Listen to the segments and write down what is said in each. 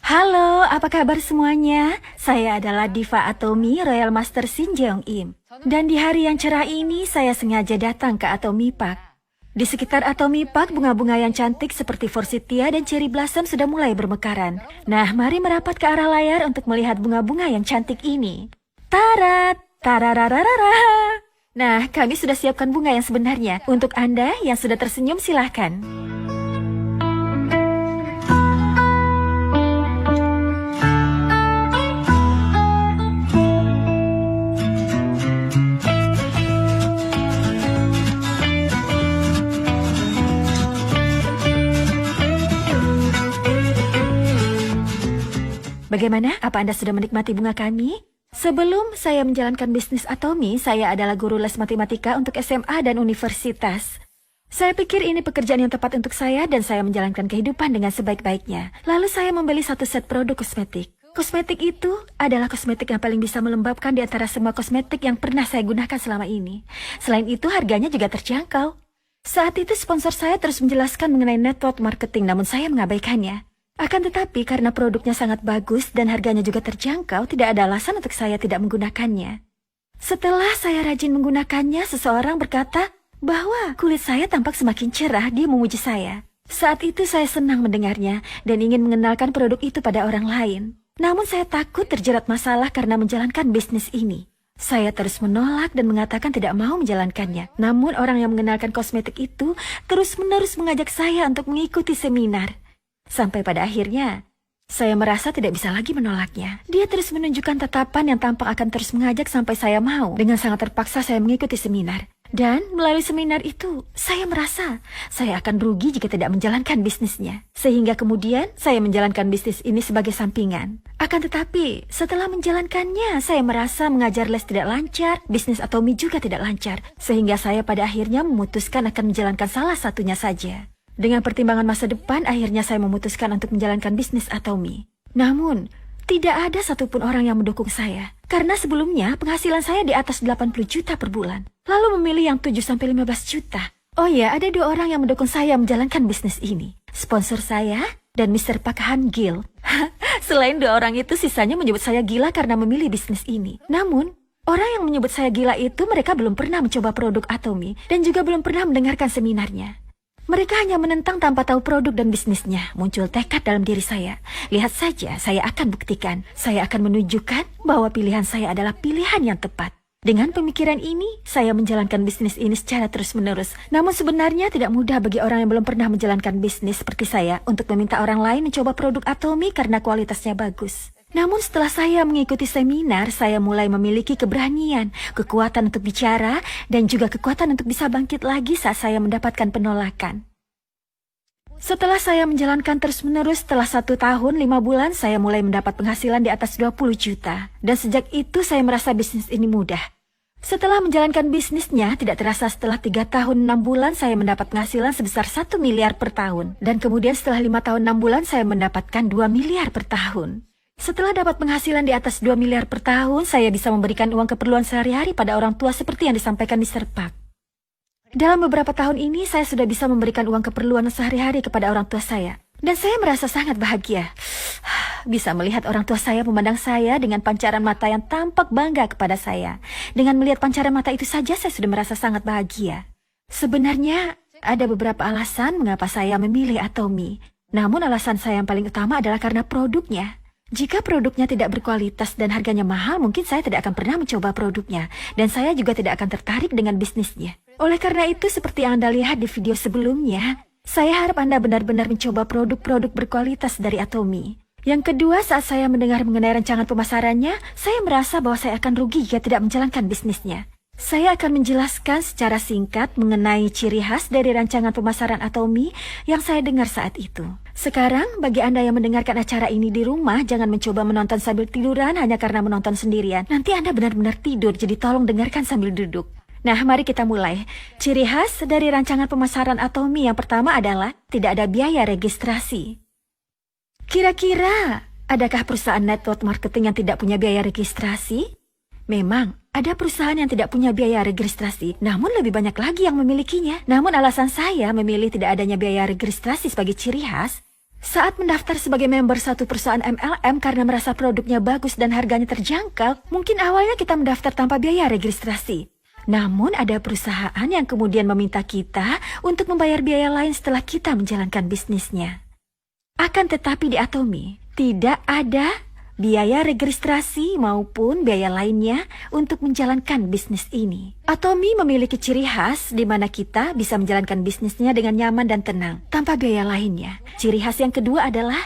Halo, apa kabar semuanya? Saya adalah Diva Atomy Royal Master Shin Jeong Im. Dan di hari yang cerah ini, saya sengaja datang ke Atomy Park. Di sekitar Atomy Park, bunga-bunga yang cantik seperti forsythia dan cherry blossom sudah mulai bermekaran. Nah, mari merapat ke arah layar untuk melihat bunga-bunga yang cantik ini. Tarat! Tararararara! Nah, kami sudah siapkan bunga yang sebenarnya. Untuk Anda yang sudah tersenyum, silahkan. Bagaimana? Apa Anda sudah menikmati bunga kami? Sebelum saya menjalankan bisnis Atomy, saya adalah guru les matematika untuk SMA dan universitas. Saya pikir ini pekerjaan yang tepat untuk saya dan saya menjalankan kehidupan dengan sebaik-baiknya. Lalu saya membeli satu set produk kosmetik. Kosmetik itu adalah kosmetik yang paling bisa melembabkan di antara semua kosmetik yang pernah saya gunakan selama ini. Selain itu, harganya juga terjangkau. Saat itu sponsor saya terus menjelaskan mengenai network marketing, namun saya mengabaikannya. Akan tetapi karena produknya sangat bagus dan harganya juga terjangkau, tidak ada alasan untuk saya tidak menggunakannya. Setelah saya rajin menggunakannya, seseorang berkata bahwa kulit saya tampak semakin cerah. Dia memuji saya. Saat itu saya senang mendengarnya dan ingin mengenalkan produk itu pada orang lain. Namun saya takut terjerat masalah karena menjalankan bisnis ini. Saya terus menolak dan mengatakan tidak mau menjalankannya. Namun orang yang mengenalkan kosmetik itu terus-menerus mengajak saya untuk mengikuti seminar. Sampai pada akhirnya, saya merasa tidak bisa lagi menolaknya. Dia terus menunjukkan tatapan yang tampak akan terus mengajak sampai saya mau. Dengan sangat terpaksa saya mengikuti seminar. Dan melalui seminar itu, saya merasa saya akan rugi jika tidak menjalankan bisnisnya. Sehingga kemudian saya menjalankan bisnis ini sebagai sampingan. Akan tetapi, setelah menjalankannya, saya merasa mengajar les tidak lancar, bisnis Atomy juga tidak lancar. Sehingga saya pada akhirnya memutuskan akan menjalankan salah satunya saja. Dengan pertimbangan masa depan, akhirnya saya memutuskan untuk menjalankan bisnis Atomy. Namun, tidak ada satupun orang yang mendukung saya. Karena sebelumnya, penghasilan saya di atas 80 juta per bulan. Lalu memilih yang 7-15 juta. Oh ya, ada dua orang yang mendukung saya menjalankan bisnis ini. Sponsor saya dan Mr. Park Han Gil. Selain dua orang itu, sisanya menyebut saya gila karena memilih bisnis ini. Namun, orang yang menyebut saya gila itu mereka belum pernah mencoba produk Atomy dan juga belum pernah mendengarkan seminarnya. Mereka hanya menentang tanpa tahu produk dan bisnisnya. Muncul tekad dalam diri saya. Lihat saja, saya akan buktikan. Saya akan menunjukkan bahwa pilihan saya adalah pilihan yang tepat. Dengan pemikiran ini, saya menjalankan bisnis ini secara terus-menerus. Namun sebenarnya tidak mudah bagi orang yang belum pernah menjalankan bisnis seperti saya untuk meminta orang lain mencoba produk Atomy karena kualitasnya bagus. Namun setelah saya mengikuti seminar, saya mulai memiliki keberanian, kekuatan untuk bicara, dan juga kekuatan untuk bisa bangkit lagi saat saya mendapatkan penolakan. Setelah saya menjalankan terus-menerus, setelah 1 tahun 5 bulan, saya mulai mendapat penghasilan di atas 20 juta. Dan sejak itu saya merasa bisnis ini mudah. Setelah menjalankan bisnisnya, tidak terasa setelah 3 tahun 6 bulan, saya mendapat penghasilan sebesar 1 miliar per tahun. Dan kemudian setelah 5 tahun 6 bulan, saya mendapatkan 2 miliar per tahun. Setelah dapat penghasilan di atas 2 miliar per tahun, saya bisa memberikan uang keperluan sehari-hari pada orang tua seperti yang disampaikan Mr. Park. Dalam beberapa tahun ini, saya sudah bisa memberikan uang keperluan sehari-hari kepada orang tua saya. Dan saya merasa sangat bahagia. Bisa melihat orang tua saya memandang saya dengan pancaran mata yang tampak bangga kepada saya. Dengan melihat pancaran mata itu saja, saya sudah merasa sangat bahagia. Sebenarnya, ada beberapa alasan mengapa saya memilih Atomy. Namun alasan saya yang paling utama adalah karena produknya. Jika produknya tidak berkualitas dan harganya mahal, mungkin saya tidak akan pernah mencoba produknya. Dan saya juga tidak akan tertarik dengan bisnisnya. Oleh karena itu, seperti yang Anda lihat di video sebelumnya, saya harap Anda benar-benar mencoba produk-produk berkualitas dari Atomy. Yang kedua, saat saya mendengar mengenai rancangan pemasarannya, saya merasa bahwa saya akan rugi jika tidak menjalankan bisnisnya. Saya akan menjelaskan secara singkat mengenai ciri khas dari rancangan pemasaran Atomy yang saya dengar saat itu. Sekarang, bagi Anda yang mendengarkan acara ini di rumah, jangan mencoba menonton sambil tiduran hanya karena menonton sendirian. Nanti Anda benar-benar tidur, jadi tolong dengarkan sambil duduk. Nah, mari kita mulai. Ciri khas dari rancangan pemasaran Atomy yang pertama adalah tidak ada biaya registrasi. Kira-kira, adakah perusahaan network marketing yang tidak punya biaya registrasi? Memang, ada perusahaan yang tidak punya biaya registrasi, namun lebih banyak lagi yang memilikinya. Namun alasan saya memilih tidak adanya biaya registrasi sebagai ciri khas, Saat mendaftar sebagai member satu perusahaan MLM karena merasa produknya bagus dan harganya terjangkau, mungkin awalnya kita mendaftar tanpa biaya registrasi. Namun ada perusahaan yang kemudian meminta kita untuk membayar biaya lain setelah kita menjalankan bisnisnya. Akan tetapi di Atomy, tidak ada biaya registrasi maupun biaya lainnya untuk menjalankan bisnis ini. Atomy memiliki ciri khas di mana kita bisa menjalankan bisnisnya dengan nyaman dan tenang, tanpa biaya lainnya. Ciri khas yang kedua adalah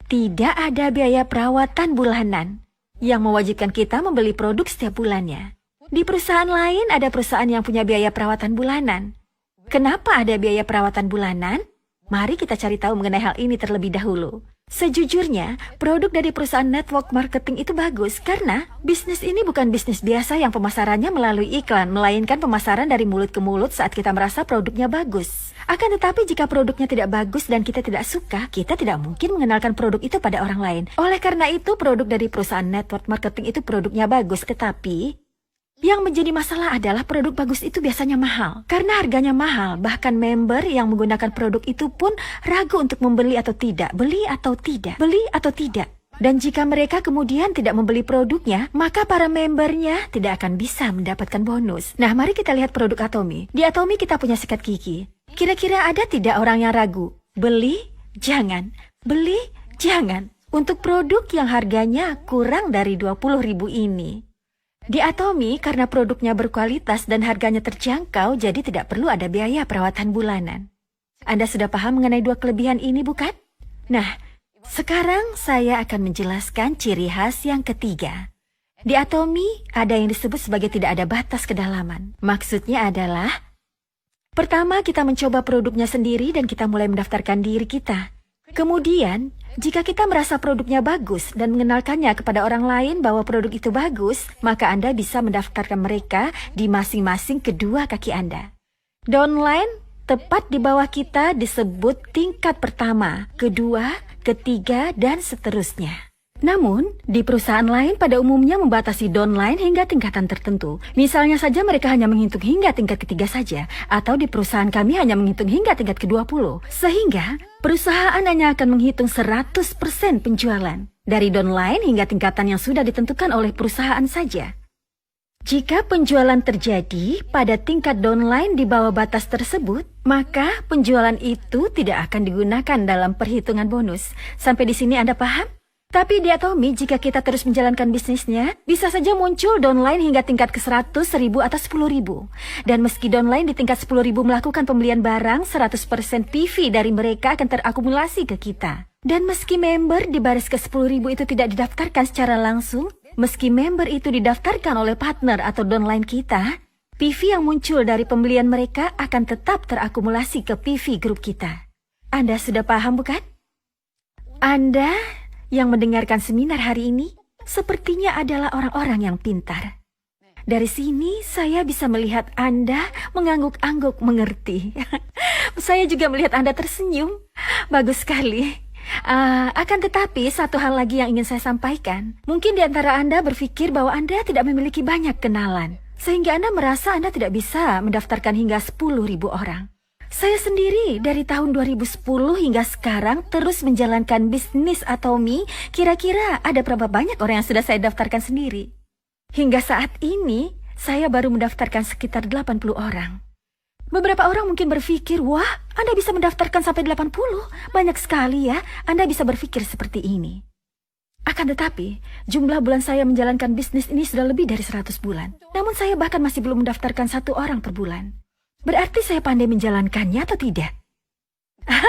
tidak ada biaya perawatan bulanan yang mewajibkan kita membeli produk setiap bulannya. Di perusahaan lain ada perusahaan yang punya biaya perawatan bulanan. Kenapa ada biaya perawatan bulanan? Mari kita cari tahu mengenai hal ini terlebih dahulu. Sejujurnya, produk dari perusahaan network marketing itu bagus karena bisnis ini bukan bisnis biasa yang pemasarannya melalui iklan, melainkan pemasaran dari mulut ke mulut saat kita merasa produknya bagus. Akan tetapi jika produknya tidak bagus dan kita tidak suka, kita tidak mungkin mengenalkan produk itu pada orang lain. Oleh karena itu, produk dari perusahaan network marketing itu produknya bagus, tetapi yang menjadi masalah adalah produk bagus itu biasanya mahal. Karena harganya mahal, bahkan member yang menggunakan produk itu pun ragu untuk membeli atau tidak, beli atau tidak, beli atau tidak. Dan jika mereka kemudian tidak membeli produknya, maka para membernya tidak akan bisa mendapatkan bonus. Nah, mari kita lihat produk Atomy. Di Atomy kita punya sikat gigi. Kira-kira ada tidak orang yang ragu? Beli, jangan. Beli, jangan. Untuk produk yang harganya kurang dari 20.000 ini. Di Atomy, karena produknya berkualitas dan harganya terjangkau, jadi tidak perlu ada biaya perawatan bulanan. Anda sudah paham mengenai dua kelebihan ini, bukan? Nah, sekarang saya akan menjelaskan ciri khas yang ketiga. Di Atomy, ada yang disebut sebagai tidak ada batas kedalaman. Maksudnya adalah, pertama kita mencoba produknya sendiri dan kita mulai mendaftarkan diri kita. Kemudian, jika kita merasa produknya bagus dan mengenalkannya kepada orang lain bahwa produk itu bagus, maka Anda bisa mendaftarkan mereka di masing-masing kedua kaki Anda. Downline, tepat di bawah kita disebut tingkat pertama, kedua, ketiga, dan seterusnya. Namun, di perusahaan lain pada umumnya membatasi downline hingga tingkatan tertentu. Misalnya saja mereka hanya menghitung hingga tingkat ketiga saja, atau di perusahaan kami hanya menghitung hingga tingkat ke-20. Sehingga, perusahaan hanya akan menghitung 100% penjualan, dari downline hingga tingkatan yang sudah ditentukan oleh perusahaan saja. Jika penjualan terjadi pada tingkat downline di bawah batas tersebut, maka penjualan itu tidak akan digunakan dalam perhitungan bonus. Sampai di sini Anda paham? Tapi di Atomy, jika kita terus menjalankan bisnisnya, bisa saja muncul downline hingga tingkat ke-100, 1000, atau 10.000. Dan meski downline di tingkat 10.000 melakukan pembelian barang, 100% PV dari mereka akan terakumulasi ke kita. Dan meski member di baris ke-10.000 itu tidak didaftarkan secara langsung, meski member itu didaftarkan oleh partner atau downline kita, PV yang muncul dari pembelian mereka akan tetap terakumulasi ke PV grup kita. Anda sudah paham, bukan? Anda yang mendengarkan seminar hari ini sepertinya adalah orang-orang yang pintar. Dari sini saya bisa melihat Anda mengangguk-angguk mengerti. Saya juga melihat Anda tersenyum. Bagus sekali. Akan tetapi satu hal lagi yang ingin saya sampaikan. Mungkin di antara Anda berpikir bahwa Anda tidak memiliki banyak kenalan, sehingga Anda merasa Anda tidak bisa mendaftarkan hingga 10.000 orang. Saya sendiri dari tahun 2010 hingga sekarang terus menjalankan bisnis Atomy. Kira-kira ada berapa banyak orang yang sudah saya daftarkan sendiri? Hingga saat ini, saya baru mendaftarkan sekitar 80 orang. Beberapa orang mungkin berpikir, wah, Anda bisa mendaftarkan sampai 80. Banyak sekali ya, Anda bisa berpikir seperti ini. Akan tetapi, jumlah bulan saya menjalankan bisnis ini sudah lebih dari 100 bulan. Namun saya bahkan masih belum mendaftarkan 1 orang per bulan. Berarti saya pandai menjalankannya atau tidak?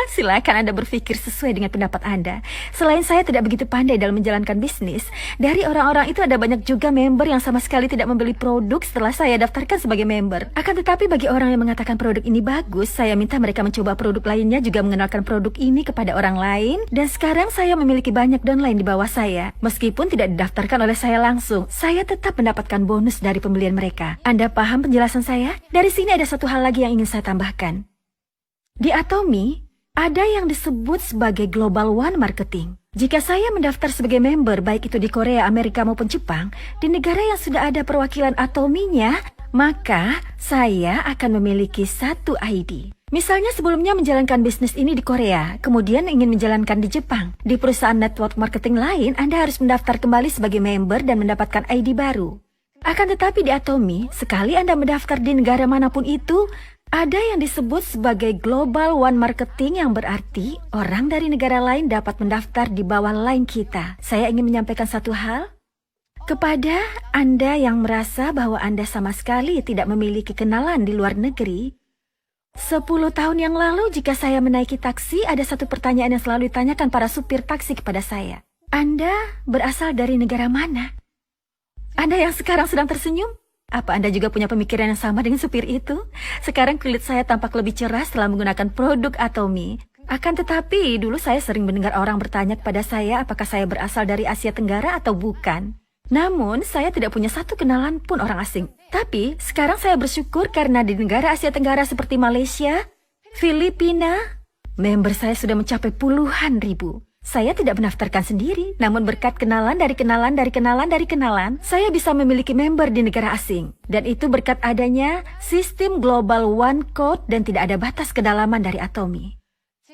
Silakan Anda berpikir sesuai dengan pendapat Anda. Selain saya tidak begitu pandai dalam menjalankan bisnis, dari orang-orang itu ada banyak juga member yang sama sekali tidak membeli produk setelah saya daftarkan sebagai member. Akan tetapi bagi orang yang mengatakan produk ini bagus, saya minta mereka mencoba produk lainnya, juga mengenalkan produk ini kepada orang lain. Dan sekarang saya memiliki banyak downline di bawah saya. Meskipun tidak didaftarkan oleh saya langsung, saya tetap mendapatkan bonus dari pembelian mereka. Anda paham penjelasan saya? Dari sini ada satu hal lagi yang ingin saya tambahkan. Di Atomy, ada yang disebut sebagai Global One Marketing. Jika saya mendaftar sebagai member, baik itu di Korea, Amerika maupun Jepang, di negara yang sudah ada perwakilan Atomy-nya, maka saya akan memiliki satu ID. Misalnya sebelumnya menjalankan bisnis ini di Korea, kemudian ingin menjalankan di Jepang. Di perusahaan network marketing lain, Anda harus mendaftar kembali sebagai member dan mendapatkan ID baru. Akan tetapi di Atomy, sekali Anda mendaftar di negara manapun itu, ada yang disebut sebagai Global One Marketing yang berarti orang dari negara lain dapat mendaftar di bawah line kita. Saya ingin menyampaikan satu hal kepada Anda yang merasa bahwa Anda sama sekali tidak memiliki kenalan di luar negeri. 10 tahun yang lalu jika saya menaiki taksi, ada satu pertanyaan yang selalu ditanyakan para supir taksi kepada saya. Anda berasal dari negara mana? Anda yang sekarang sedang tersenyum? Apa Anda juga punya pemikiran yang sama dengan supir itu? Sekarang kulit saya tampak lebih cerah setelah menggunakan produk Atomy. Akan tetapi, dulu saya sering mendengar orang bertanya kepada saya apakah saya berasal dari Asia Tenggara atau bukan. Namun, saya tidak punya satu kenalan pun orang asing. Tapi, sekarang saya bersyukur karena di negara Asia Tenggara seperti Malaysia, Filipina, member saya sudah mencapai puluhan ribu. Saya tidak mendaftarkan sendiri, namun berkat kenalan, saya bisa memiliki member di negara asing. Dan itu berkat adanya sistem Global One Code dan tidak ada batas kedalaman dari Atomy.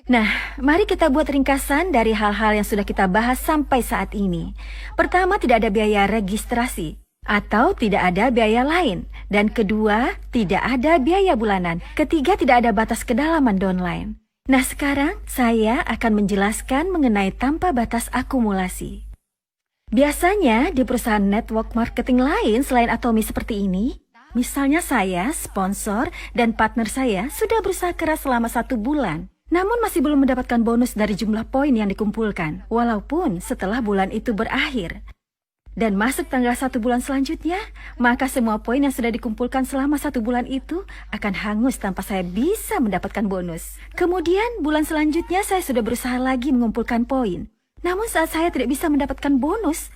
Nah, mari kita buat ringkasan dari hal-hal yang sudah kita bahas sampai saat ini. Pertama, tidak ada biaya registrasi atau tidak ada biaya lain. Dan kedua, tidak ada biaya bulanan. Ketiga, tidak ada batas kedalaman downline. Nah, sekarang saya akan menjelaskan mengenai tanpa batas akumulasi. Biasanya di perusahaan network marketing lain selain Atomy seperti ini, misalnya saya, sponsor, dan partner saya sudah berusaha keras selama 1 bulan. Namun masih belum mendapatkan bonus dari jumlah poin yang dikumpulkan, walaupun setelah bulan itu berakhir. Dan masuk tanggal 1 bulan selanjutnya, maka semua poin yang sudah dikumpulkan selama 1 bulan itu akan hangus tanpa saya bisa mendapatkan bonus. Kemudian bulan selanjutnya saya sudah berusaha lagi mengumpulkan poin. Namun saat saya tidak bisa mendapatkan bonus,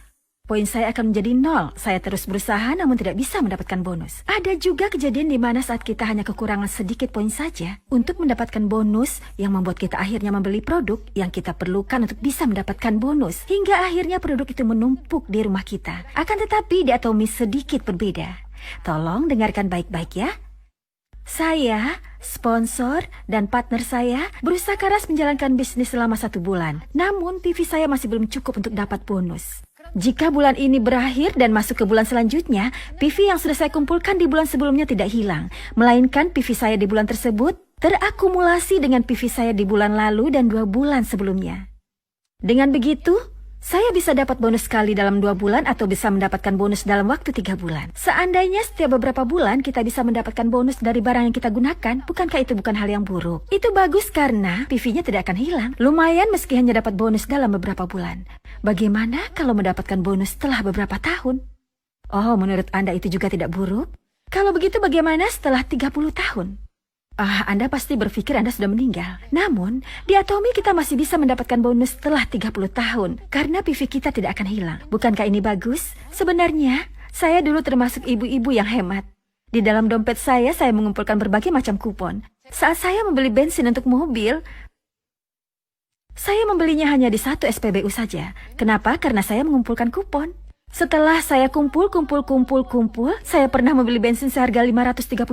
poin saya akan menjadi 0. Saya terus berusaha namun tidak bisa mendapatkan bonus. Ada juga kejadian di mana saat kita hanya kekurangan sedikit poin saja untuk mendapatkan bonus yang membuat kita akhirnya membeli produk yang kita perlukan untuk bisa mendapatkan bonus. Hingga akhirnya produk itu menumpuk di rumah kita. Akan tetapi di Atomy sedikit berbeda. Tolong dengarkan baik-baik ya. Saya, sponsor, dan partner saya berusaha keras menjalankan bisnis selama 1 bulan. Namun PV saya masih belum cukup untuk dapat bonus. Jika bulan ini berakhir dan masuk ke bulan selanjutnya, PV yang sudah saya kumpulkan di bulan sebelumnya tidak hilang, melainkan PV saya di bulan tersebut terakumulasi dengan PV saya di bulan lalu dan 2 bulan sebelumnya. Dengan begitu, saya bisa dapat bonus sekali dalam 2 bulan atau bisa mendapatkan bonus dalam waktu 3 bulan. Seandainya setiap beberapa bulan kita bisa mendapatkan bonus dari barang yang kita gunakan, bukankah itu bukan hal yang buruk? Itu bagus karena PV-nya tidak akan hilang. Lumayan meski hanya dapat bonus dalam beberapa bulan. Bagaimana kalau mendapatkan bonus setelah beberapa tahun? Oh, menurut Anda itu juga tidak buruk? Kalau begitu bagaimana setelah 30 tahun? Anda pasti berpikir Anda sudah meninggal. Namun, di Atomy kita masih bisa mendapatkan bonus setelah 30 tahun. Karena PV kita tidak akan hilang. Bukankah ini bagus? Sebenarnya, saya dulu termasuk ibu-ibu yang hemat. Di dalam dompet saya mengumpulkan berbagai macam kupon. Saat saya membeli bensin untuk mobil, saya membelinya hanya di 1 SPBU saja. Kenapa? Karena saya mengumpulkan kupon. Setelah saya kumpul, saya pernah membeli bensin seharga 530.000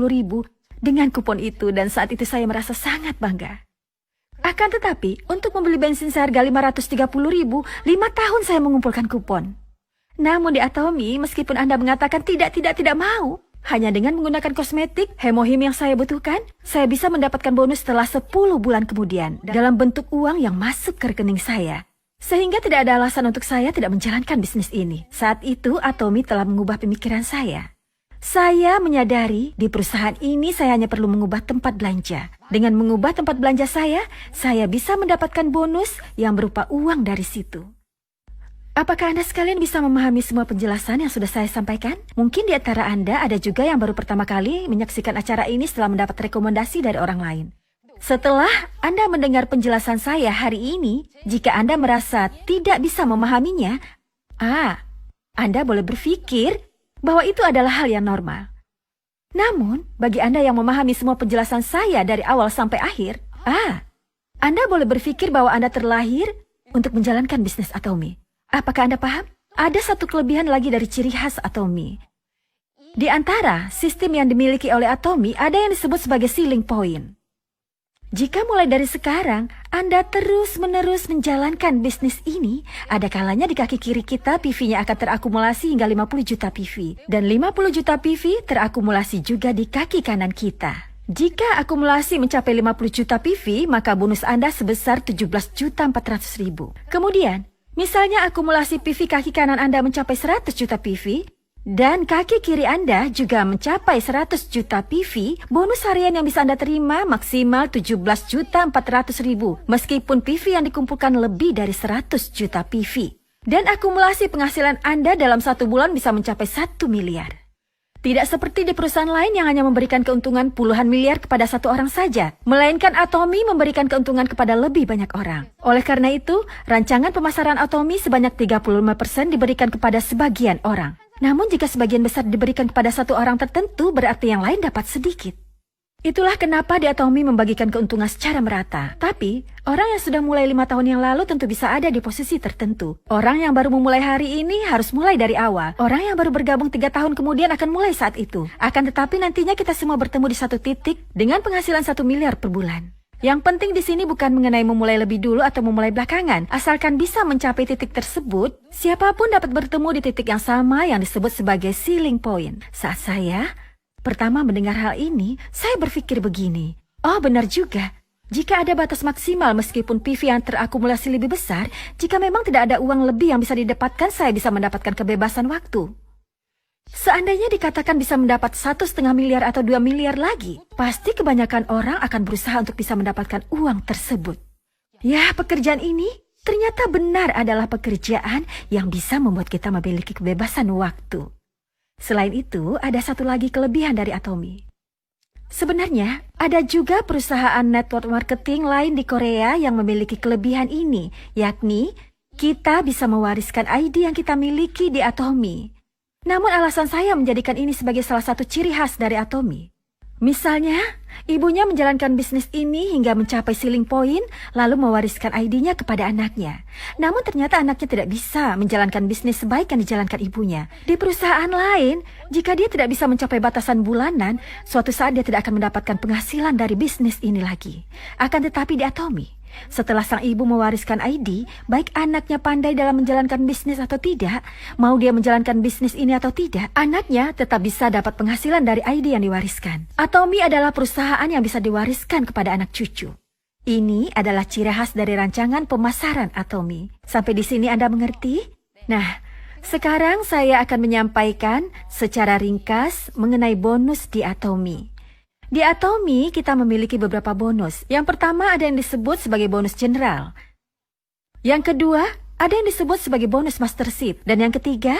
dengan kupon itu dan saat itu saya merasa sangat bangga. Akan tetapi, untuk membeli bensin seharga 530.000, 5 tahun saya mengumpulkan kupon. Namun di Atomy, meskipun Anda mengatakan tidak mau, hanya dengan menggunakan kosmetik, hemohim yang saya butuhkan, saya bisa mendapatkan bonus setelah 10 bulan kemudian dalam bentuk uang yang masuk ke rekening saya. Sehingga tidak ada alasan untuk saya tidak menjalankan bisnis ini. Saat itu, Atomy telah mengubah pemikiran saya. Saya menyadari di perusahaan ini saya hanya perlu mengubah tempat belanja. Dengan mengubah tempat belanja saya bisa mendapatkan bonus yang berupa uang dari situ. Apakah Anda sekalian bisa memahami semua penjelasan yang sudah saya sampaikan? Mungkin di antara Anda ada juga yang baru pertama kali menyaksikan acara ini setelah mendapat rekomendasi dari orang lain. Setelah Anda mendengar penjelasan saya hari ini, jika Anda merasa tidak bisa memahaminya, Anda boleh berpikir bahwa itu adalah hal yang normal. Namun, bagi Anda yang memahami semua penjelasan saya dari awal sampai akhir, Anda boleh berpikir bahwa Anda terlahir untuk menjalankan bisnis Atomy. Apakah Anda paham? Ada satu kelebihan lagi dari ciri khas Atomy. Di antara sistem yang dimiliki oleh Atomy, ada yang disebut sebagai ceiling point. Jika mulai dari sekarang, Anda terus-menerus menjalankan bisnis ini, ada kalanya di kaki kiri kita PV-nya akan terakumulasi hingga 50 juta PV. Dan 50 juta PV terakumulasi juga di kaki kanan kita. Jika akumulasi mencapai 50 juta PV, maka bonus Anda sebesar 17.400.000. Kemudian, misalnya akumulasi PV kaki kanan Anda mencapai 100 juta PV, dan kaki kiri Anda juga mencapai 100 juta PV, bonus harian yang bisa Anda terima maksimal 17.400.000, meskipun PV yang dikumpulkan lebih dari 100 juta PV. Dan akumulasi penghasilan Anda dalam 1 bulan bisa mencapai 1 miliar. Tidak seperti di perusahaan lain yang hanya memberikan keuntungan puluhan miliar kepada satu orang saja, melainkan Atomy memberikan keuntungan kepada lebih banyak orang. Oleh karena itu, rancangan pemasaran Atomy sebanyak 35% diberikan kepada sebagian orang. Namun jika sebagian besar diberikan kepada satu orang tertentu, berarti yang lain dapat sedikit. Itulah kenapa di Atomy membagikan keuntungan secara merata. Tapi, orang yang sudah mulai 5 tahun yang lalu tentu bisa ada di posisi tertentu. Orang yang baru memulai hari ini harus mulai dari awal. Orang yang baru bergabung 3 tahun kemudian akan mulai saat itu. Akan tetapi nantinya kita semua bertemu di satu titik dengan penghasilan 1 miliar per bulan. Yang penting di sini bukan mengenai memulai lebih dulu atau memulai belakangan. Asalkan bisa mencapai titik tersebut, siapapun dapat bertemu di titik yang sama yang disebut sebagai ceiling point. Saat saya pertama mendengar hal ini, saya berpikir begini. Oh, benar juga. Jika ada batas maksimal meskipun PV yang terakumulasi lebih besar, jika memang tidak ada uang lebih yang bisa didapatkan, saya bisa mendapatkan kebebasan waktu. Seandainya dikatakan bisa mendapat 1,5 miliar atau 2 miliar lagi, pasti kebanyakan orang akan berusaha untuk bisa mendapatkan uang tersebut. Ya, pekerjaan ini ternyata benar adalah pekerjaan yang bisa membuat kita memiliki kebebasan waktu. Selain itu, ada satu lagi kelebihan dari Atomy. Sebenarnya, ada juga perusahaan network marketing lain di Korea yang memiliki kelebihan ini, yakni kita bisa mewariskan ID yang kita miliki di Atomy. Namun alasan saya menjadikan ini sebagai salah satu ciri khas dari Atomy. Misalnya, ibunya menjalankan bisnis ini hingga mencapai ceiling point, lalu mewariskan ID-nya kepada anaknya. Namun ternyata anaknya tidak bisa menjalankan bisnis sebaik yang dijalankan ibunya. Di perusahaan lain, jika dia tidak bisa mencapai batasan bulanan, suatu saat dia tidak akan mendapatkan penghasilan dari bisnis ini lagi. Akan tetapi di Atomy, setelah sang ibu mewariskan ID, baik anaknya pandai dalam menjalankan bisnis atau tidak, mau dia menjalankan bisnis ini atau tidak, anaknya tetap bisa dapat penghasilan dari ID yang diwariskan. Atomy adalah perusahaan yang bisa diwariskan kepada anak cucu. Ini adalah ciri khas dari rancangan pemasaran Atomy. Sampai di sini Anda mengerti? Nah, sekarang saya akan menyampaikan secara ringkas mengenai bonus di Atomy. Di Atomy, kita memiliki beberapa bonus. Yang pertama ada yang disebut sebagai bonus general. Yang kedua, ada yang disebut sebagai bonus mastership. Dan yang ketiga,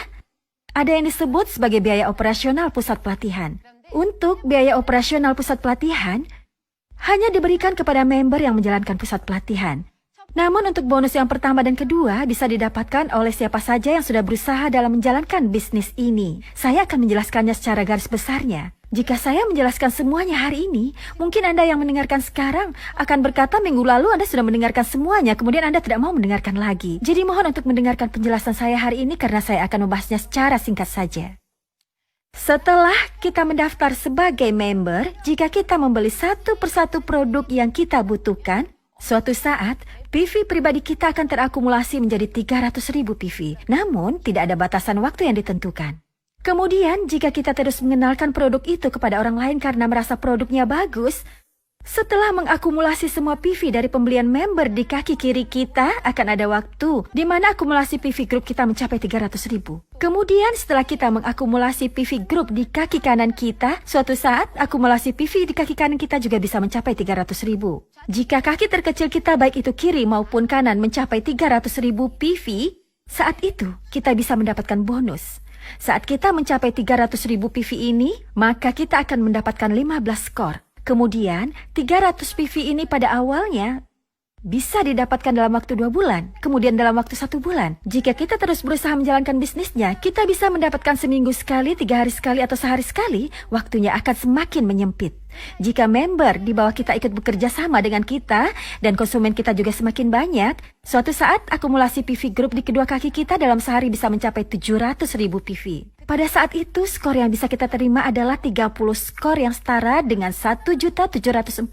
ada yang disebut sebagai biaya operasional pusat pelatihan. Untuk biaya operasional pusat pelatihan, hanya diberikan kepada member yang menjalankan pusat pelatihan. Namun untuk bonus yang pertama dan kedua bisa didapatkan oleh siapa saja yang sudah berusaha dalam menjalankan bisnis ini. Saya akan menjelaskannya secara garis besarnya. Jika saya menjelaskan semuanya hari ini, mungkin Anda yang mendengarkan sekarang akan berkata minggu lalu Anda sudah mendengarkan semuanya, kemudian Anda tidak mau mendengarkan lagi. Jadi mohon untuk mendengarkan penjelasan saya hari ini karena saya akan membahasnya secara singkat saja. Setelah kita mendaftar sebagai member, jika kita membeli satu persatu produk yang kita butuhkan, suatu saat PV pribadi kita akan terakumulasi menjadi 300.000 PV. Namun, tidak ada batasan waktu yang ditentukan. Kemudian, jika kita terus mengenalkan produk itu kepada orang lain karena merasa produknya bagus, setelah mengakumulasi semua PV dari pembelian member di kaki kiri kita, akan ada waktu di mana akumulasi PV grup kita mencapai 300.000. Kemudian, setelah kita mengakumulasi PV grup di kaki kanan kita, suatu saat akumulasi PV di kaki kanan kita juga bisa mencapai 300.000. Jika kaki terkecil kita, baik itu kiri maupun kanan, mencapai 300.000 PV, saat itu kita bisa mendapatkan bonus. Saat kita mencapai 300.000 PV ini, maka kita akan mendapatkan 15 skor. Kemudian, 300 PV ini pada awalnya bisa didapatkan dalam waktu 2 bulan, kemudian dalam waktu 1 bulan. Jika kita terus berusaha menjalankan bisnisnya, kita bisa mendapatkan seminggu sekali, 3 hari sekali, atau sehari sekali, waktunya akan semakin menyempit. Jika member di bawah kita ikut bekerja sama dengan kita, dan konsumen kita juga semakin banyak, suatu saat akumulasi PV Group di kedua kaki kita dalam sehari bisa mencapai 700.000 PV. Pada saat itu, skor yang bisa kita terima adalah 30 skor yang setara dengan 1.740.000.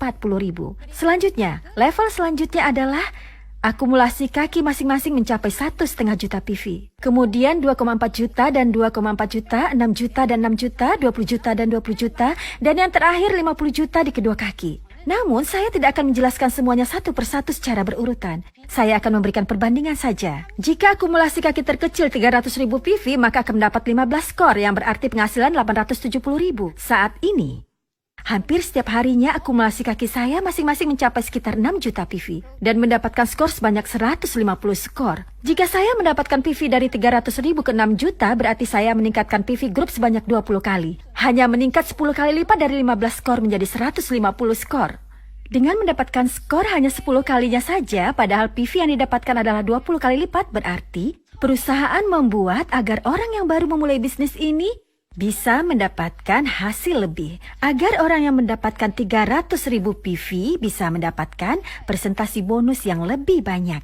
Selanjutnya, level selanjutnya adalah akumulasi kaki masing-masing mencapai 1,5 juta PV. Kemudian 2,4 juta dan 2,4 juta, 6 juta dan 6 juta, 20 juta dan 20 juta, dan yang terakhir 50 juta di kedua kaki. Namun, saya tidak akan menjelaskan semuanya satu persatu secara berurutan. Saya akan memberikan perbandingan saja. Jika akumulasi kaki terkecil 300.000 PV, maka akan mendapat 15 skor yang berarti penghasilan 870.000. Saat ini, hampir setiap harinya akumulasi kaki saya masing-masing mencapai sekitar 6 juta PV dan mendapatkan skor sebanyak 150 skor. Jika saya mendapatkan PV dari 300.000 ke 6 juta, berarti saya meningkatkan PV Group sebanyak 20 kali. Hanya meningkat 10 kali lipat dari 15 skor menjadi 150 skor. Dengan mendapatkan skor hanya 10 kalinya saja, padahal PV yang didapatkan adalah 20 kali lipat, berarti perusahaan membuat agar orang yang baru memulai bisnis ini bisa mendapatkan hasil lebih. Agar orang yang mendapatkan 300.000 PV bisa mendapatkan presentasi bonus yang lebih banyak.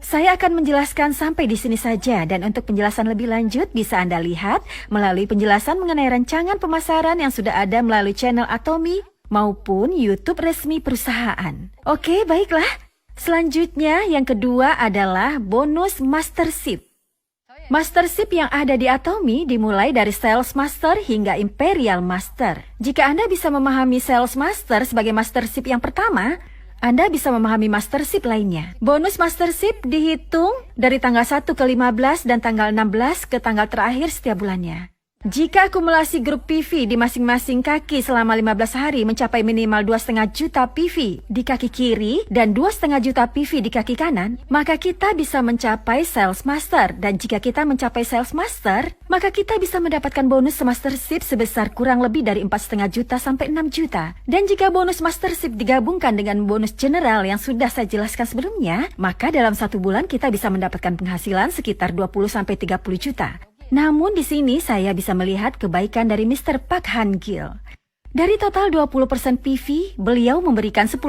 Saya akan menjelaskan sampai di sini saja, dan untuk penjelasan lebih lanjut bisa Anda lihat melalui penjelasan mengenai rancangan pemasaran yang sudah ada melalui channel Atomy maupun YouTube resmi perusahaan. Oke, baiklah. Selanjutnya yang kedua adalah bonus mastership. Mastership yang ada di Atomy dimulai dari Sales Master hingga Imperial Master. Jika Anda bisa memahami Sales Master sebagai mastership yang pertama, Anda bisa memahami mastership lainnya. Bonus mastership dihitung dari tanggal 1 ke 15 dan tanggal 16 ke tanggal terakhir setiap bulannya. Jika akumulasi grup PV di masing-masing kaki selama 15 hari mencapai minimal 2,5 juta PV di kaki kiri dan 2,5 juta PV di kaki kanan, maka kita bisa mencapai Sales Master. Dan jika kita mencapai Sales Master, maka kita bisa mendapatkan bonus mastership sebesar kurang lebih dari 4,5 juta sampai 6 juta. Dan jika bonus mastership digabungkan dengan bonus general yang sudah saya jelaskan sebelumnya, maka dalam 1 bulan kita bisa mendapatkan penghasilan sekitar 20 sampai 30 juta. Namun di sini saya bisa melihat kebaikan dari Mr. Park Han-gil. Dari total 20% PV, beliau memberikan 10%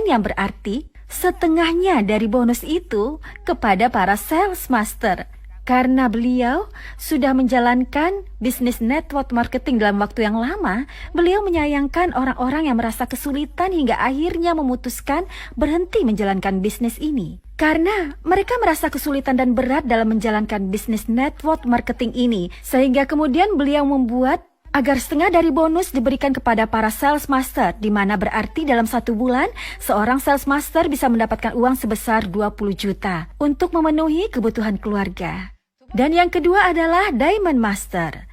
yang berarti setengahnya dari bonus itu kepada para sales master. Karena beliau sudah menjalankan bisnis network marketing dalam waktu yang lama, beliau menyayangkan orang-orang yang merasa kesulitan hingga akhirnya memutuskan berhenti menjalankan bisnis ini. Karena mereka merasa kesulitan dan berat dalam menjalankan bisnis network marketing ini, sehingga kemudian beliau membuat agar setengah dari bonus diberikan kepada para sales master, di mana berarti dalam 1 bulan, seorang sales master bisa mendapatkan uang sebesar 20 juta untuk memenuhi kebutuhan keluarga. Dan yang kedua adalah Diamond Master.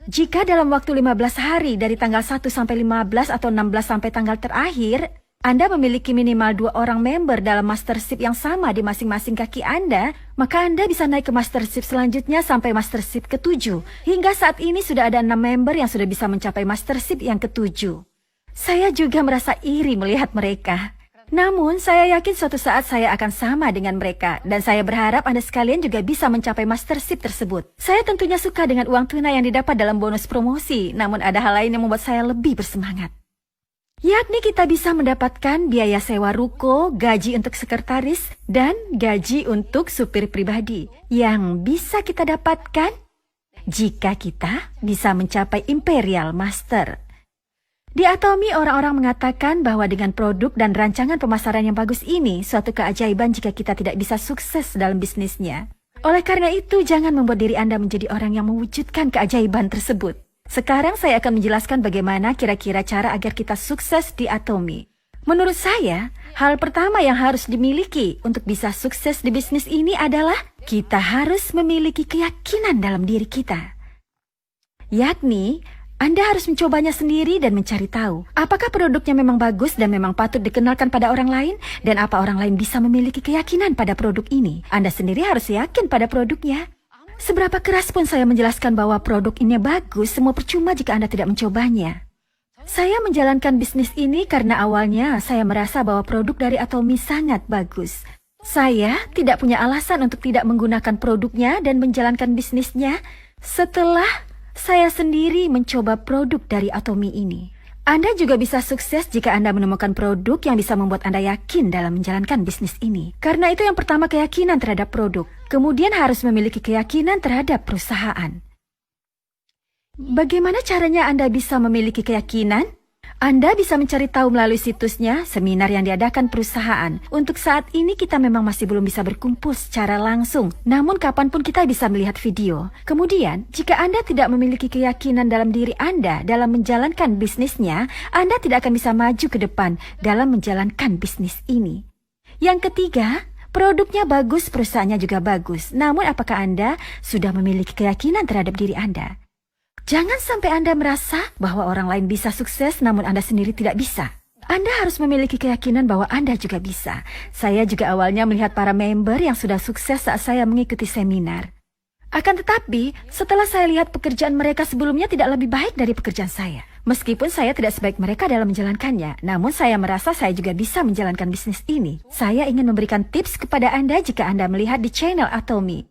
Jika dalam waktu 15 hari dari tanggal 1 sampai 15 atau 16 sampai tanggal terakhir, Anda memiliki minimal 2 orang member dalam mastership yang sama di masing-masing kaki Anda, maka Anda bisa naik ke mastership selanjutnya sampai mastership ke-7. Hingga saat ini sudah ada 6 member yang sudah bisa mencapai mastership yang ke-7. Saya juga merasa iri melihat mereka. Namun, saya yakin suatu saat saya akan sama dengan mereka, dan saya berharap Anda sekalian juga bisa mencapai mastership tersebut. Saya tentunya suka dengan uang tunai yang didapat dalam bonus promosi, namun ada hal lain yang membuat saya lebih bersemangat. Yakni kita bisa mendapatkan biaya sewa ruko, gaji untuk sekretaris, dan gaji untuk supir pribadi yang bisa kita dapatkan jika kita bisa mencapai Imperial Master. Di Atomy, orang-orang mengatakan bahwa dengan produk dan rancangan pemasaran yang bagus ini, suatu keajaiban jika kita tidak bisa sukses dalam bisnisnya. Oleh karena itu, jangan membuat diri Anda menjadi orang yang mewujudkan keajaiban tersebut. Sekarang saya akan menjelaskan bagaimana kira-kira cara agar kita sukses di Atomy. Menurut saya, hal pertama yang harus dimiliki untuk bisa sukses di bisnis ini adalah kita harus memiliki keyakinan dalam diri kita. Yakni, Anda harus mencobanya sendiri dan mencari tahu apakah produknya memang bagus dan memang patut dikenalkan pada orang lain, dan apa orang lain bisa memiliki keyakinan pada produk ini. Anda sendiri harus yakin pada produknya. Seberapa keras pun saya menjelaskan bahwa produk ini bagus, semua percuma jika Anda tidak mencobanya. Saya menjalankan bisnis ini karena awalnya saya merasa bahwa produk dari Atomy sangat bagus. Saya tidak punya alasan untuk tidak menggunakan produknya dan menjalankan bisnisnya setelah saya sendiri mencoba produk dari Atomy ini. Anda juga bisa sukses jika Anda menemukan produk yang bisa membuat Anda yakin dalam menjalankan bisnis ini. Karena itu yang pertama, keyakinan terhadap produk. Kemudian harus memiliki keyakinan terhadap perusahaan. Bagaimana caranya Anda bisa memiliki keyakinan? Anda bisa mencari tahu melalui situsnya, seminar yang diadakan perusahaan. Untuk saat ini kita memang masih belum bisa berkumpul secara langsung, namun kapanpun kita bisa melihat video. Kemudian, jika Anda tidak memiliki keyakinan dalam diri Anda dalam menjalankan bisnisnya, Anda tidak akan bisa maju ke depan dalam menjalankan bisnis ini. Yang ketiga, produknya bagus, perusahaannya juga bagus. Namun apakah Anda sudah memiliki keyakinan terhadap diri Anda? Jangan sampai Anda merasa bahwa orang lain bisa sukses namun Anda sendiri tidak bisa. Anda harus memiliki keyakinan bahwa Anda juga bisa. Saya juga awalnya melihat para member yang sudah sukses saat saya mengikuti seminar. Akan tetapi, setelah saya lihat pekerjaan mereka sebelumnya tidak lebih baik dari pekerjaan saya. Meskipun saya tidak sebaik mereka dalam menjalankannya, namun saya merasa saya juga bisa menjalankan bisnis ini. Saya ingin memberikan tips kepada Anda jika Anda melihat di channel Atomy.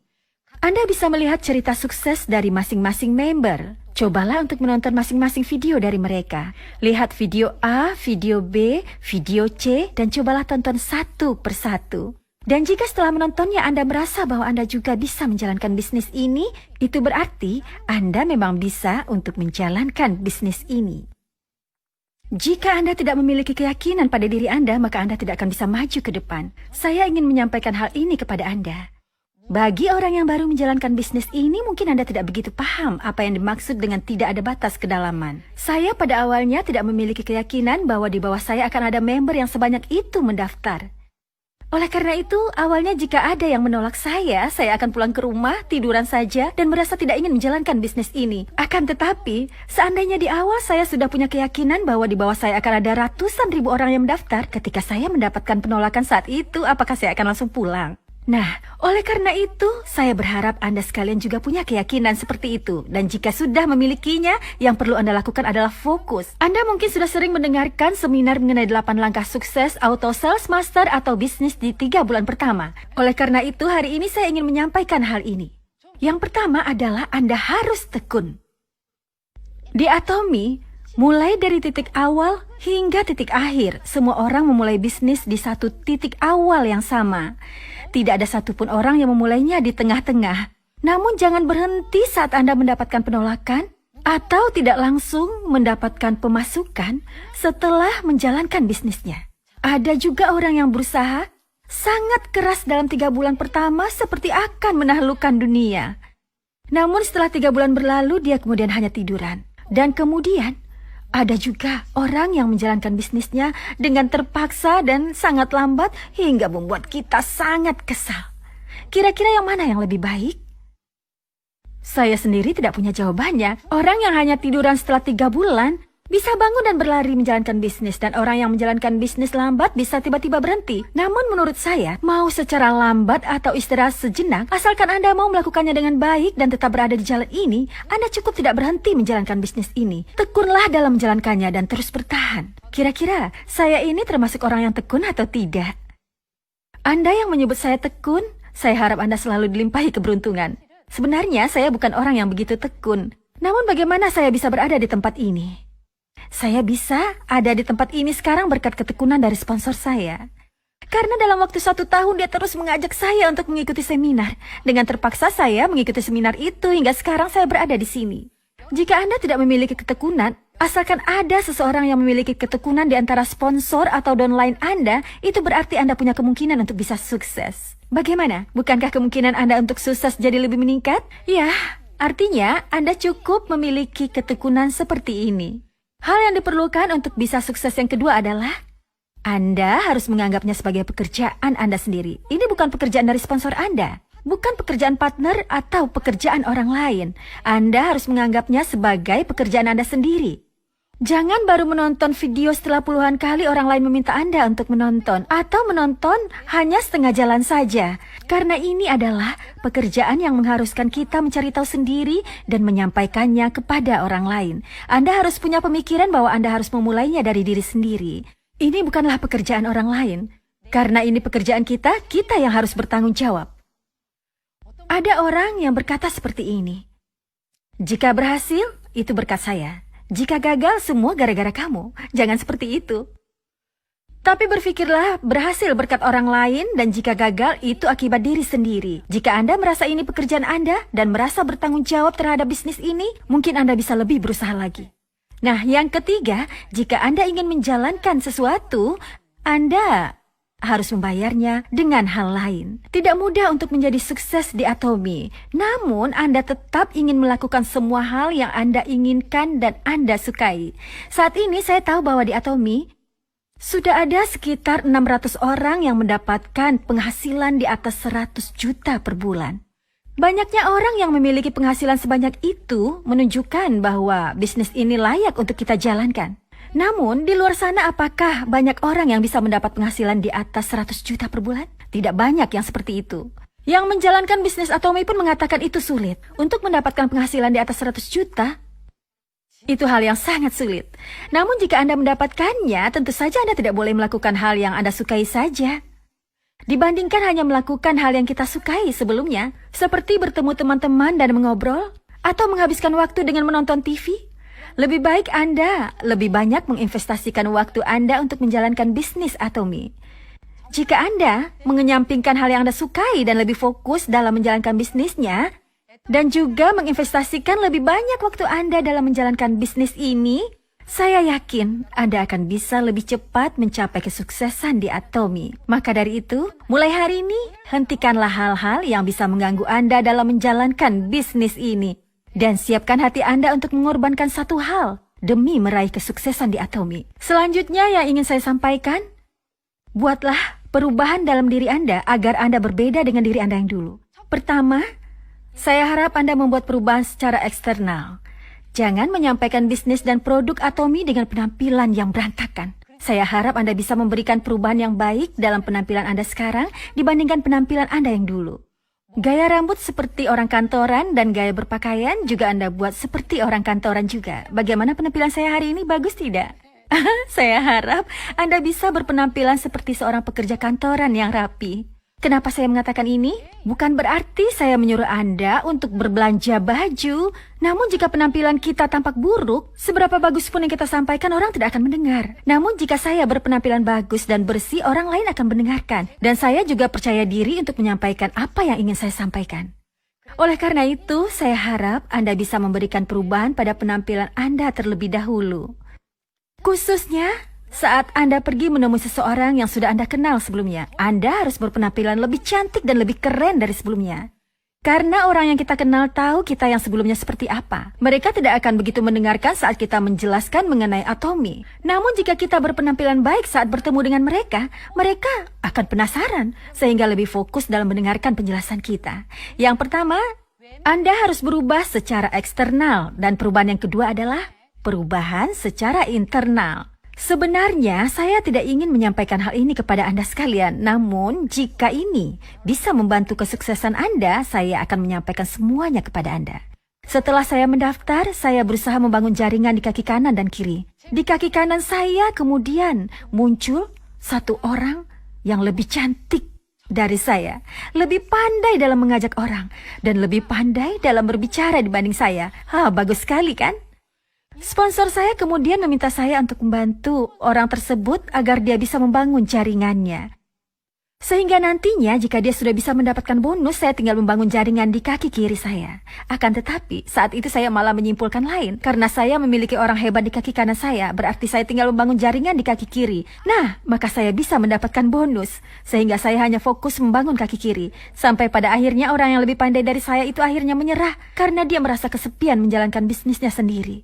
Anda bisa melihat cerita sukses dari masing-masing member. Cobalah untuk menonton masing-masing video dari mereka. Lihat video A, video B, video C, dan cobalah tonton satu persatu. Dan jika setelah menontonnya Anda merasa bahwa Anda juga bisa menjalankan bisnis ini, itu berarti Anda memang bisa untuk menjalankan bisnis ini. Jika Anda tidak memiliki keyakinan pada diri Anda, maka Anda tidak akan bisa maju ke depan. Saya ingin menyampaikan hal ini kepada Anda. Bagi orang yang baru menjalankan bisnis ini, mungkin Anda tidak begitu paham apa yang dimaksud dengan tidak ada batas kedalaman. Saya pada awalnya tidak memiliki keyakinan bahwa di bawah saya akan ada member yang sebanyak itu mendaftar. Oleh karena itu, awalnya jika ada yang menolak saya akan pulang ke rumah, tiduran saja, dan merasa tidak ingin menjalankan bisnis ini. Akan tetapi, seandainya di awal saya sudah punya keyakinan bahwa di bawah saya akan ada ratusan ribu orang yang mendaftar, ketika saya mendapatkan penolakan saat itu, apakah saya akan langsung pulang? Nah, oleh karena itu, saya berharap Anda sekalian juga punya keyakinan seperti itu. Dan jika sudah memilikinya, yang perlu Anda lakukan adalah fokus. Anda mungkin sudah sering mendengarkan seminar mengenai 8 langkah sukses Auto Sales Master atau bisnis di 3 bulan pertama. Oleh karena itu, hari ini saya ingin menyampaikan hal ini. Yang pertama adalah Anda harus tekun. Di Atomy, mulai dari titik awal hingga titik akhir, semua orang memulai bisnis di satu titik awal yang sama. Tidak ada satupun orang yang memulainya di tengah-tengah. Namun jangan berhenti saat Anda mendapatkan penolakan atau tidak langsung mendapatkan pemasukan setelah menjalankan bisnisnya. Ada juga orang yang berusaha sangat keras dalam 3 bulan pertama seperti akan menaklukkan dunia. Namun setelah 3 bulan berlalu, dia kemudian hanya tiduran. Dan kemudian ada juga orang yang menjalankan bisnisnya dengan terpaksa dan sangat lambat hingga membuat kita sangat kesal. Kira-kira yang mana yang lebih baik? Saya sendiri tidak punya jawabannya. Orang yang hanya tiduran setelah 3 bulan bisa bangun dan berlari menjalankan bisnis, dan orang yang menjalankan bisnis lambat bisa tiba-tiba berhenti. Namun menurut saya, mau secara lambat atau istirahat sejenak, asalkan Anda mau melakukannya dengan baik dan tetap berada di jalan ini, Anda cukup tidak berhenti menjalankan bisnis ini. Tekunlah dalam menjalankannya dan terus bertahan. Kira-kira saya ini termasuk orang yang tekun atau tidak? Anda yang menyebut saya tekun, saya harap Anda selalu dilimpahi keberuntungan. Sebenarnya saya bukan orang yang begitu tekun. Namun bagaimana saya bisa berada di tempat ini? Saya bisa ada di tempat ini sekarang berkat ketekunan dari sponsor saya. Karena dalam waktu 1 tahun dia terus mengajak saya untuk mengikuti seminar. Dengan terpaksa saya mengikuti seminar itu hingga sekarang saya berada di sini. Jika Anda tidak memiliki ketekunan, asalkan ada seseorang yang memiliki ketekunan di antara sponsor atau downline Anda, itu berarti Anda punya kemungkinan untuk bisa sukses. Bagaimana? Bukankah kemungkinan Anda untuk sukses jadi lebih meningkat? Ya, artinya Anda cukup memiliki ketekunan seperti ini. Hal yang diperlukan untuk bisa sukses yang kedua adalah Anda harus menganggapnya sebagai pekerjaan Anda sendiri. Ini bukan pekerjaan dari sponsor Anda, bukan pekerjaan partner atau pekerjaan orang lain. Anda harus menganggapnya sebagai pekerjaan Anda sendiri. Jangan baru menonton video setelah puluhan kali orang lain meminta Anda untuk menonton, atau menonton hanya setengah jalan saja. Karena ini adalah pekerjaan yang mengharuskan kita mencari tahu sendiri dan menyampaikannya kepada orang lain. Anda harus punya pemikiran bahwa Anda harus memulainya dari diri sendiri. Ini bukanlah pekerjaan orang lain. Karena ini pekerjaan kita yang harus bertanggung jawab. Ada orang yang berkata seperti ini. Jika berhasil, itu berkat saya. Jika gagal, semua gara-gara kamu. Jangan seperti itu. Tapi berpikirlah, berhasil berkat orang lain, dan jika gagal, itu akibat diri sendiri. Jika Anda merasa ini pekerjaan Anda dan merasa bertanggung jawab terhadap bisnis ini, mungkin Anda bisa lebih berusaha lagi. Nah, yang ketiga, jika Anda ingin menjalankan sesuatu, Anda harus membayarnya dengan hal lain. Tidak mudah untuk menjadi sukses di Atomy, namun Anda tetap ingin melakukan semua hal yang Anda inginkan dan Anda sukai. Saat ini saya tahu bahwa di Atomy, sudah ada sekitar 600 orang yang mendapatkan penghasilan di atas 100 juta per bulan. Banyaknya orang yang memiliki penghasilan sebanyak itu menunjukkan bahwa bisnis ini layak untuk kita jalankan. Namun, di luar sana apakah banyak orang yang bisa mendapat penghasilan di atas 100 juta per bulan? Tidak banyak yang seperti itu. Yang menjalankan bisnis Atomy pun mengatakan itu sulit. Untuk mendapatkan penghasilan di atas 100 juta, itu hal yang sangat sulit. Namun jika Anda mendapatkannya, tentu saja Anda tidak boleh melakukan hal yang Anda sukai saja. Dibandingkan hanya melakukan hal yang kita sukai sebelumnya, seperti bertemu teman-teman dan mengobrol, atau menghabiskan waktu dengan menonton TV, lebih baik Anda lebih banyak menginvestasikan waktu Anda untuk menjalankan bisnis Atomy. Jika Anda mengenyampingkan hal yang Anda sukai dan lebih fokus dalam menjalankan bisnisnya, dan juga menginvestasikan lebih banyak waktu Anda dalam menjalankan bisnis ini, saya yakin Anda akan bisa lebih cepat mencapai kesuksesan di Atomy. Maka dari itu, mulai hari ini, hentikanlah hal-hal yang bisa mengganggu Anda dalam menjalankan bisnis ini. Dan siapkan hati Anda untuk mengorbankan satu hal demi meraih kesuksesan di Atomy. Selanjutnya yang ingin saya sampaikan, buatlah perubahan dalam diri Anda agar Anda berbeda dengan diri Anda yang dulu. Pertama, saya harap Anda membuat perubahan secara eksternal. Jangan menyampaikan bisnis dan produk Atomy dengan penampilan yang berantakan. Saya harap Anda bisa memberikan perubahan yang baik dalam penampilan Anda sekarang dibandingkan penampilan Anda yang dulu. Gaya rambut seperti orang kantoran dan gaya berpakaian juga Anda buat seperti orang kantoran juga. Bagaimana penampilan saya hari ini, bagus tidak? Saya harap Anda bisa berpenampilan seperti seorang pekerja kantoran yang rapi. Kenapa saya mengatakan ini? Bukan berarti saya menyuruh Anda untuk berbelanja baju. Namun jika penampilan kita tampak buruk, seberapa bagus pun yang kita sampaikan orang tidak akan mendengar. Namun jika saya berpenampilan bagus dan bersih, orang lain akan mendengarkan. Dan saya juga percaya diri untuk menyampaikan apa yang ingin saya sampaikan. Oleh karena itu, saya harap Anda bisa memberikan perubahan pada penampilan Anda terlebih dahulu. Khususnya saat Anda pergi menemui seseorang yang sudah Anda kenal sebelumnya, Anda harus berpenampilan lebih cantik dan lebih keren dari sebelumnya. Karena orang yang kita kenal tahu kita yang sebelumnya seperti apa. Mereka tidak akan begitu mendengarkan saat kita menjelaskan mengenai Atomy. Namun jika kita berpenampilan baik saat bertemu dengan mereka, mereka akan penasaran sehingga lebih fokus dalam mendengarkan penjelasan kita. Yang pertama, Anda harus berubah secara eksternal, dan perubahan yang kedua adalah perubahan secara internal. Sebenarnya saya tidak ingin menyampaikan hal ini kepada Anda sekalian, namun jika ini bisa membantu kesuksesan Anda, saya akan menyampaikan semuanya kepada Anda. Setelah saya mendaftar, saya berusaha membangun jaringan di kaki kanan dan kiri. Di kaki kanan saya kemudian muncul satu orang yang lebih cantik dari saya, lebih pandai dalam mengajak orang, dan lebih pandai dalam berbicara dibanding saya. Bagus sekali kan? Sponsor saya kemudian meminta saya untuk membantu orang tersebut agar dia bisa membangun jaringannya. Sehingga nantinya jika dia sudah bisa mendapatkan bonus, saya tinggal membangun jaringan di kaki kiri saya. Akan tetapi saat itu saya malah menyimpulkan lain. Karena saya memiliki orang hebat di kaki kanan saya, berarti saya tinggal membangun jaringan di kaki kiri. Nah, maka saya bisa mendapatkan bonus. Sehingga saya hanya fokus membangun kaki kiri. Sampai pada akhirnya orang yang lebih pandai dari saya itu akhirnya menyerah karena dia merasa kesepian menjalankan bisnisnya sendiri.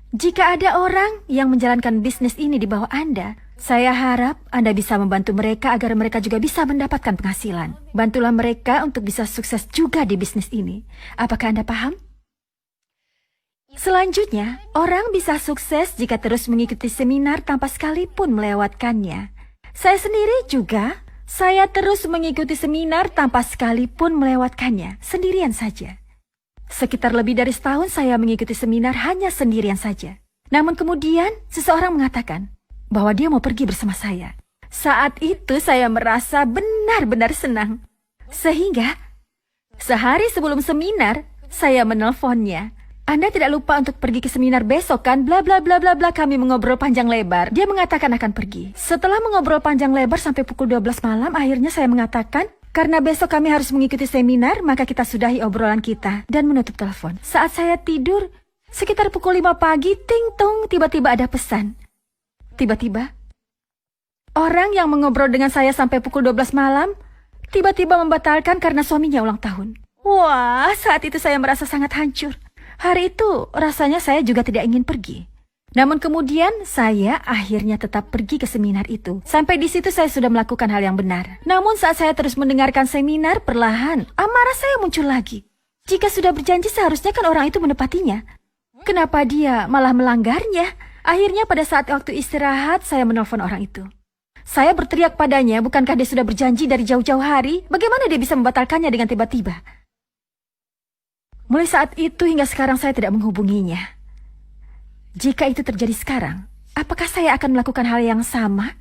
Jika ada orang yang menjalankan bisnis ini di bawah Anda, saya harap Anda bisa membantu mereka agar mereka juga bisa mendapatkan penghasilan. Bantulah mereka untuk bisa sukses juga di bisnis ini. Apakah Anda paham? Selanjutnya, orang bisa sukses jika terus mengikuti seminar tanpa sekalipun melewatkannya. Saya sendiri juga, saya terus mengikuti seminar tanpa sekalipun melewatkannya, sendirian saja. Sekitar lebih dari setahun saya mengikuti seminar hanya sendirian saja. Namun kemudian seseorang mengatakan bahwa dia mau pergi bersama saya. Saat itu saya merasa benar-benar senang. Sehingga sehari sebelum seminar saya menelponnya. Anda tidak lupa untuk pergi ke seminar besok kan? Bla bla bla bla bla. Kami mengobrol panjang lebar. Dia mengatakan akan pergi. Setelah mengobrol panjang lebar sampai pukul 12 malam, akhirnya saya mengatakan, karena besok kami harus mengikuti seminar, maka kita sudahi obrolan kita dan menutup telepon. Saat saya tidur, sekitar pukul 5 pagi, ting tong, tiba-tiba ada pesan. Tiba-tiba, orang yang mengobrol dengan saya sampai pukul 12 malam, tiba-tiba membatalkan karena suaminya ulang tahun. Wah, saat itu saya merasa sangat hancur. Hari itu rasanya saya juga tidak ingin pergi. Namun kemudian saya akhirnya tetap pergi ke seminar itu. Sampai di situ saya sudah melakukan hal yang benar. Namun saat saya terus mendengarkan seminar, perlahan amarah saya muncul lagi. Jika sudah berjanji seharusnya kan orang itu menepatinya. Kenapa dia malah melanggarnya? Akhirnya pada saat waktu istirahat saya menelpon orang itu. Saya berteriak padanya, bukankah dia sudah berjanji dari jauh-jauh hari? Bagaimana dia bisa membatalkannya dengan tiba-tiba? Mulai saat itu hingga sekarang saya tidak menghubunginya. Jika itu terjadi sekarang, apakah saya akan melakukan hal yang sama?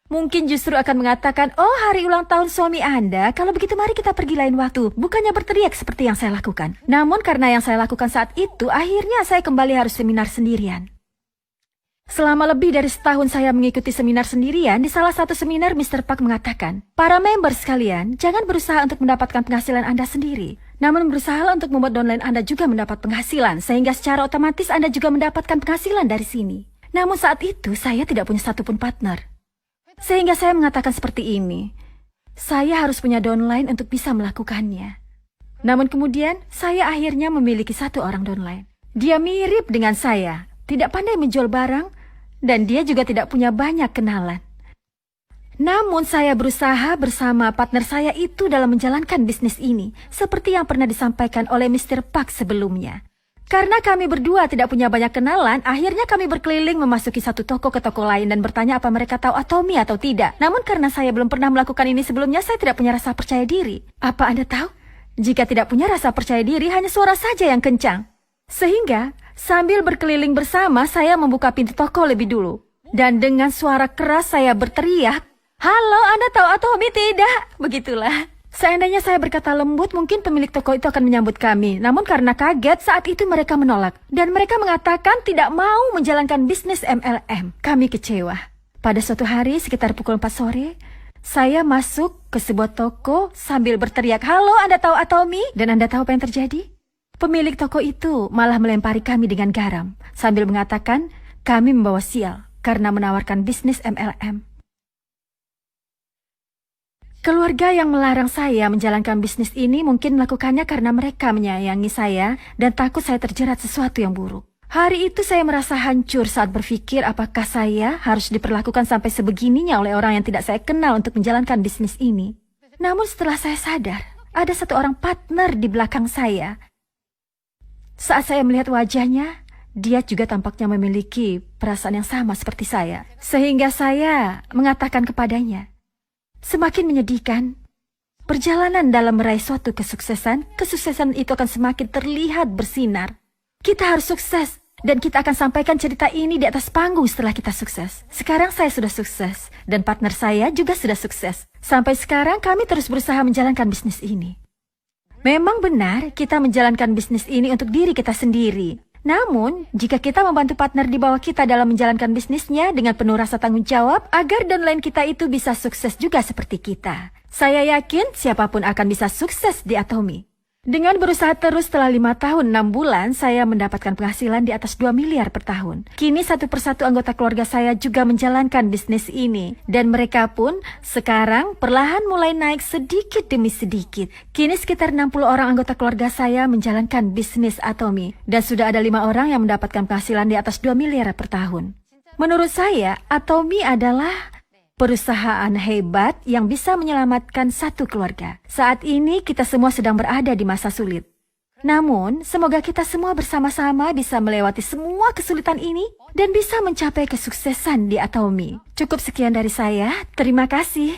Mungkin justru akan mengatakan, oh hari ulang tahun suami Anda, kalau begitu mari kita pergi lain waktu. Bukannya berteriak seperti yang saya lakukan. Namun karena yang saya lakukan saat itu, akhirnya saya kembali harus seminar sendirian. Selama lebih dari setahun saya mengikuti seminar sendirian, di salah satu seminar Mr. Park mengatakan, para member sekalian, jangan berusaha untuk mendapatkan penghasilan Anda sendiri. Namun berusaha untuk membuat downline Anda juga mendapat penghasilan, sehingga secara otomatis Anda juga mendapatkan penghasilan dari sini. Namun saat itu saya tidak punya satupun partner. Sehingga saya mengatakan seperti ini, saya harus punya downline untuk bisa melakukannya. Namun kemudian saya akhirnya memiliki satu orang downline. Dia mirip dengan saya, tidak pandai menjual barang, dan dia juga tidak punya banyak kenalan. Namun saya berusaha bersama partner saya itu dalam menjalankan bisnis ini, seperti yang pernah disampaikan oleh Mr. Park sebelumnya. Karena kami berdua tidak punya banyak kenalan, akhirnya kami berkeliling memasuki satu toko ke toko lain dan bertanya apa mereka tahu Atomy atau tidak. Namun karena saya belum pernah melakukan ini sebelumnya, saya tidak punya rasa percaya diri. Apa Anda tahu? Jika tidak punya rasa percaya diri, hanya suara saja yang kencang. Sehingga, sambil berkeliling bersama, saya membuka pintu toko lebih dulu. Dan dengan suara keras saya berteriak, halo, Anda tahu Atomy tidak? Begitulah. Seandainya saya berkata lembut, mungkin pemilik toko itu akan menyambut kami. Namun karena kaget, saat itu mereka menolak. Dan mereka mengatakan tidak mau menjalankan bisnis MLM. Kami kecewa. Pada suatu hari, sekitar pukul 4 sore, saya masuk ke sebuah toko sambil berteriak, halo, Anda tahu Atomy? Dan Anda tahu apa yang terjadi? Pemilik toko itu malah melempari kami dengan garam, sambil mengatakan kami membawa sial karena menawarkan bisnis MLM. Keluarga yang melarang saya menjalankan bisnis ini mungkin melakukannya karena mereka menyayangi saya dan takut saya terjerat sesuatu yang buruk. Hari itu saya merasa hancur saat berpikir apakah saya harus diperlakukan sampai sebegininya oleh orang yang tidak saya kenal untuk menjalankan bisnis ini. Namun setelah saya sadar, ada satu orang partner di belakang saya. Saat saya melihat wajahnya, dia juga tampaknya memiliki perasaan yang sama seperti saya. Sehingga saya mengatakan kepadanya, semakin menyedihkan. Perjalanan dalam meraih suatu kesuksesan itu akan semakin terlihat bersinar. Kita harus sukses, dan kita akan sampaikan cerita ini di atas panggung setelah kita sukses. Sekarang saya sudah sukses, dan partner saya juga sudah sukses. Sampai sekarang kami terus berusaha menjalankan bisnis ini. Memang benar kita menjalankan bisnis ini untuk diri kita sendiri. Namun, jika kita membantu partner di bawah kita dalam menjalankan bisnisnya dengan penuh rasa tanggung jawab, agar downline kita itu bisa sukses juga seperti kita. Saya yakin siapapun akan bisa sukses di Atomy. Dengan berusaha terus setelah 5 tahun 6 bulan, saya mendapatkan penghasilan di atas 2 miliar per tahun. Kini satu persatu anggota keluarga saya juga menjalankan bisnis ini. Dan mereka pun sekarang perlahan mulai naik sedikit demi sedikit. Kini sekitar 60 orang anggota keluarga saya menjalankan bisnis Atomy. Dan sudah ada 5 orang yang mendapatkan penghasilan di atas 2 miliar per tahun. Menurut saya, Atomy adalah perusahaan hebat yang bisa menyelamatkan satu keluarga. Saat ini kita semua sedang berada di masa sulit. Namun, semoga kita semua bersama-sama bisa melewati semua kesulitan ini dan bisa mencapai kesuksesan di Atomy. Cukup sekian dari saya. Terima kasih.